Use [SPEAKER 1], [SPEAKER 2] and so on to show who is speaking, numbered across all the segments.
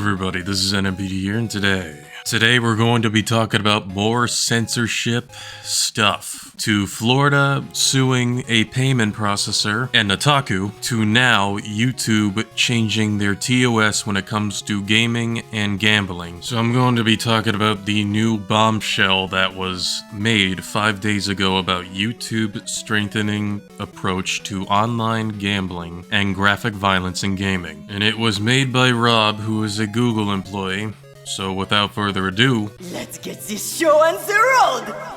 [SPEAKER 1] everybody, this is N.M.P.D here, and today we're going to be talking about more censorship stuff. To Florida suing a payment processor, and Nutaku, to now YouTube changing their TOS when it comes to gaming and gambling. So I'm going to be talking about the new bombshell that was made 5 days ago about YouTube strengthening approach to online gambling and graphic violence in gaming. And it was made by Rob, who is a Google employee. So without further ado,
[SPEAKER 2] let's get this show on the road!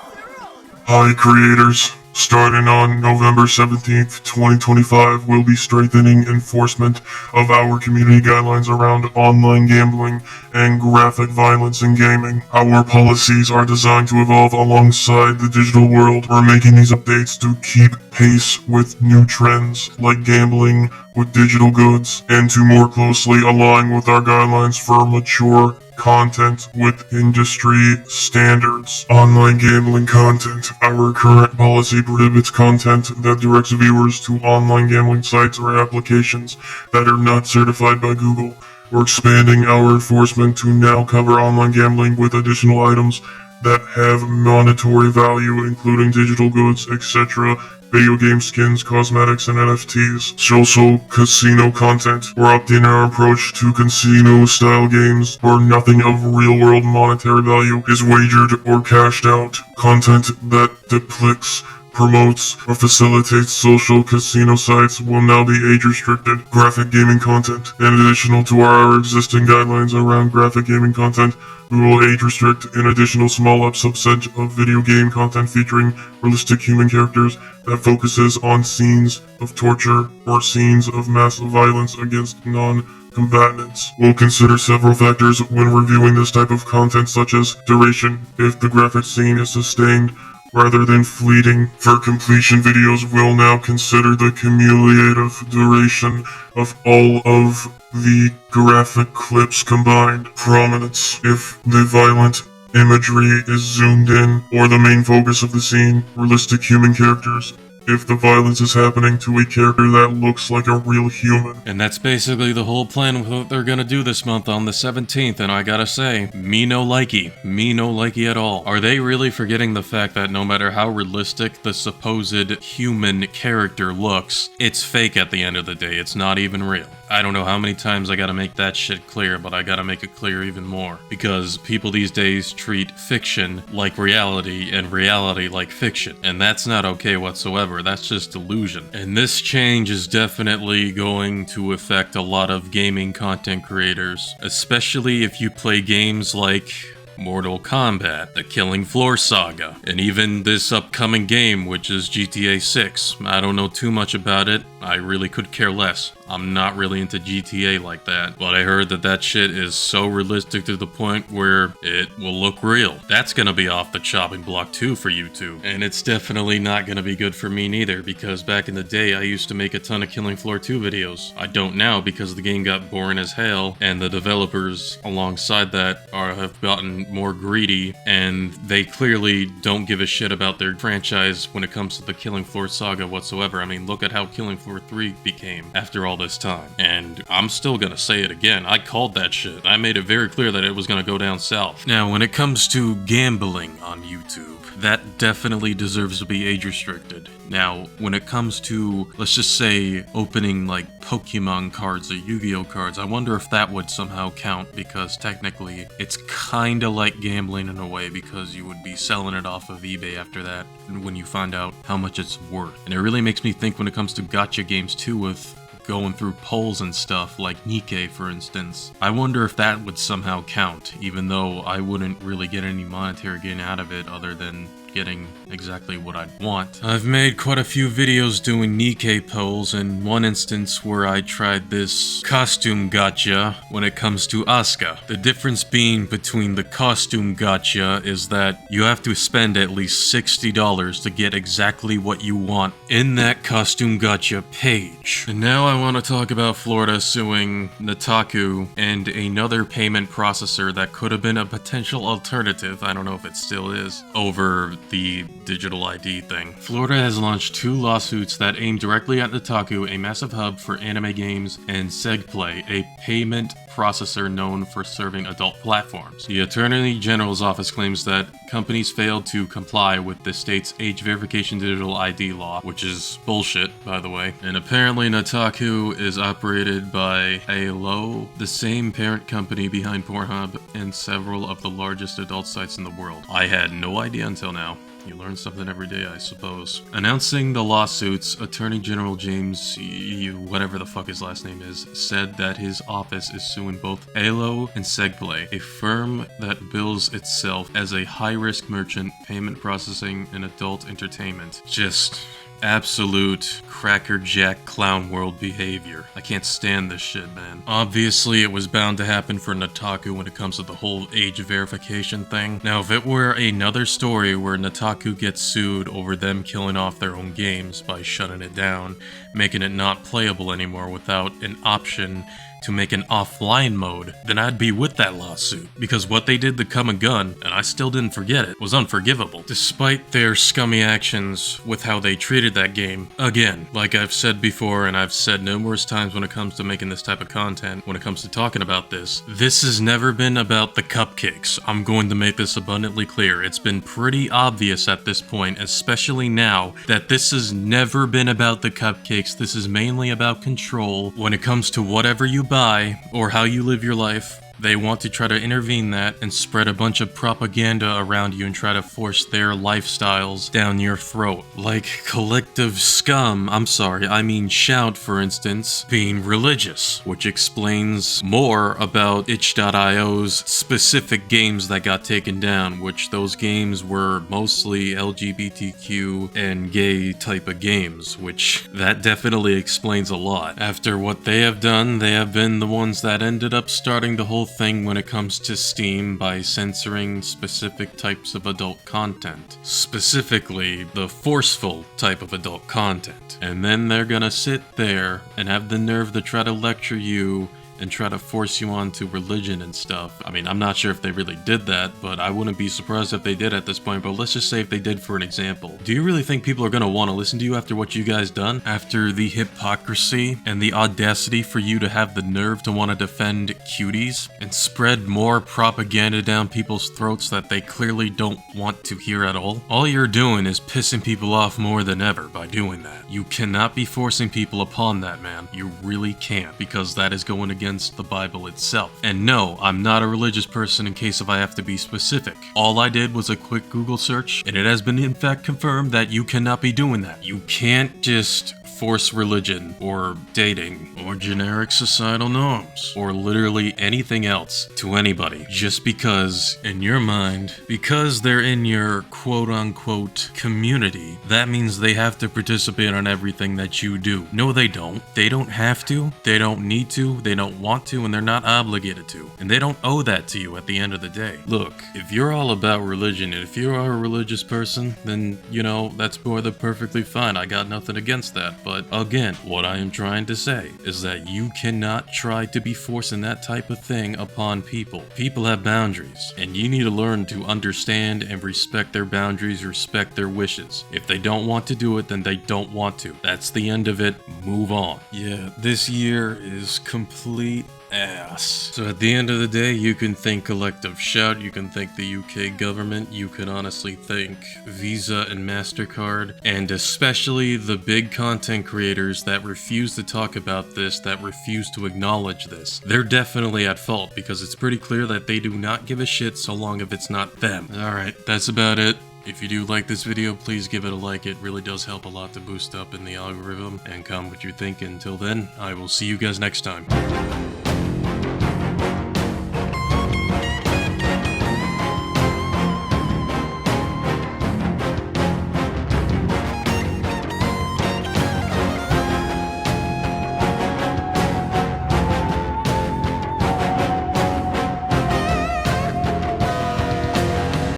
[SPEAKER 3] Hi creators, starting on November 17th, 2025, we'll be strengthening enforcement of our community guidelines around online gambling and graphic violence in gaming. Our policies are designed to evolve alongside the digital world. We're making these updates to keep pace with new trends like gambling with digital goods and to more closely align with our guidelines for mature content with industry standards. Online gambling content. Our current policy prohibits content that directs viewers to online gambling sites or applications that are not certified by Google. We're expanding our enforcement to now cover online gambling with additional items that have monetary value, including digital goods, etc., video game skins, cosmetics, and NFTs. Also, casino content. We're updating our approach to casino-style games where nothing of real-world monetary value is wagered or cashed out. Content that depicts, promotes, or facilitates social casino sites will now be age-restricted. Graphic gaming content. In addition to our existing guidelines around graphic gaming content, we will age-restrict an additional small subset of video game content featuring realistic human characters that focuses on scenes of torture or scenes of massive violence against non-combatants. We'll consider several factors when reviewing this type of content, such as duration, if the graphic scene is sustained rather than fleeting. For completion videos, we'll now consider the cumulative duration of all of the graphic clips combined. Prominence, if the violent imagery is zoomed in or the main focus of the scene. Realistic human characters, if the violence is happening to a character that looks like a real human.
[SPEAKER 1] and that's basically the whole plan with what they're gonna do this month on the 17th, and I gotta say, me no likey at all. Are they really forgetting the fact that no matter how realistic the supposed human character looks, it's fake at the end of the day, it's not even real? I don't know how many times I gotta make that shit clear, but I gotta make it clear even more. Because people these days treat fiction like reality and reality like fiction. And that's not okay whatsoever, that's just delusion. And this change is definitely going to affect a lot of gaming content creators. Especially if you play games like Mortal Kombat, the Killing Floor saga, and even this upcoming game, which is GTA 6. I don't know too much about it. I really could care less. I'm not really into GTA like that, but I heard that that shit is so realistic to the point where it will look real. That's gonna be off the chopping block too for YouTube. And it's definitely not gonna be good for me neither, because back in the day I used to make a ton of Killing Floor 2 videos. I don't now because the game got boring as hell, and the developers alongside that have gotten more greedy, and they clearly don't give a shit about their franchise when it comes to the Killing Floor saga whatsoever. I mean, look at how Killing Floor 3 became after all this time. And I'm still gonna say it again, I called that shit. I made it very clear that it was gonna go down south. Now, when it comes to gambling on YouTube, that definitely deserves to be age restricted. Now, when it comes to, let's just say, opening like Pokemon cards or Yu-Gi-Oh cards, I wonder if that would somehow count, because technically it's kinda like gambling in a way, because you would be selling it off of eBay after that when you find out how much it's worth. And it really makes me think when it comes to gacha games too, with going through polls and stuff, like Nikkei for instance. I wonder if that would somehow count, even though I wouldn't really get any monetary gain out of it other than getting exactly what I'd want. I've made quite a few videos doing Nikkei polls, and one instance where I tried this costume gacha when it comes to Asuka. The difference being between the costume gacha is that you have to spend at least $60 to get exactly what you want in that costume gacha page. And now I want to talk about Florida suing Nutaku and another payment processor that could have been a potential alternative, I don't know if it still is, over the digital ID thing. Florida has launched 2 lawsuits that aim directly at Nutaku, a massive hub for anime games, and Segplay, a payment processor known for serving adult platforms. The Attorney General's office claims that companies failed to comply with the state's age verification digital ID law, which is bullshit, by the way. And apparently Nutaku is operated by Alo, the same parent company behind Pornhub and several of the largest adult sites in the world. I had no idea until now. You learn something every day, I suppose. Announcing the lawsuits, Attorney General James, whatever the fuck his last name is, said that his office is suing both Alo and Segplay, a firm that bills itself as a high-risk merchant, payment processing, and adult entertainment. Just absolute crackerjack clown world behavior. I can't stand this shit, man. Obviously, it was bound to happen for Nutaku when it comes to the whole age verification thing. Now, if it were another story where Nutaku gets sued over them killing off their own games by shutting it down, making it not playable anymore without an option to make an offline mode, then I'd be with that lawsuit. Because what they did to Come and Gun, and I still didn't forget it, was unforgivable. Despite their scummy actions with how they treated that game, again, like I've said before and I've said numerous times when it comes to making this type of content, when it comes to talking about this has never been about the cupcakes. I'm going to make this abundantly clear. It's been pretty obvious at this point, especially now, that this has never been about the cupcakes. This is mainly about control when it comes to whatever you buy or how you live your life. They want to try to intervene that and spread a bunch of propaganda around you and try to force their lifestyles down your throat. Like Collective Scum, I mean Shout, for instance, being religious, which explains more about itch.io's specific games that got taken down, which those games were mostly LGBTQ and gay type of games, which that definitely explains a lot. After what they have done, they have been the ones that ended up starting the whole thing when it comes to Steam by censoring specific types of adult content. Specifically, the forceful type of adult content. And then they're gonna sit there and have the nerve to try to lecture you and try to force you onto religion and stuff. I mean, I'm not sure if they really did that, but I wouldn't be surprised if they did at this point, but let's just say if they did for an example. Do you really think people are gonna want to listen to you after what you guys done? After the hypocrisy and the audacity for you to have the nerve to want to defend cuties and spread more propaganda down people's throats that they clearly don't want to hear at all? All you're doing is pissing people off more than ever by doing that. You cannot be forcing people upon that, man. You really can't, because that is going against the Bible itself. And no, I'm not a religious person in case if I have to be specific. All I did was a quick Google search, and it has been in fact confirmed that you cannot be doing that. You can't just force religion, or dating, or generic societal norms, or literally anything else to anybody, just because, in your mind, because they're in your quote-unquote community, that means they have to participate on everything that you do. No, they don't. They don't have to, they don't need to, they don't want to, and they're not obligated to. And they don't owe that to you at the end of the day. Look, if you're all about religion, and if you are a religious person, then, you know, that's more than perfectly fine. I got nothing against that. But again, what I am trying to say is that you cannot try to be forcing that type of thing upon people. People have boundaries, and you need to learn to understand and respect their boundaries, respect their wishes. If they don't want to do it, then they don't want to. That's the end of it. Move on. Yeah, this year is complete ass. So at the end of the day, you can thank Collective Shout, you can thank the UK government, you can honestly thank Visa and MasterCard, and especially the big content creators that refuse to talk about this, that refuse to acknowledge this. They're definitely at fault, because it's pretty clear that they do not give a shit so long if it's not them. Alright, that's about it. If you do like this video, please give it a like. It really does help a lot to boost up in the algorithm, and comment what you think. Until then, I will see you guys next time.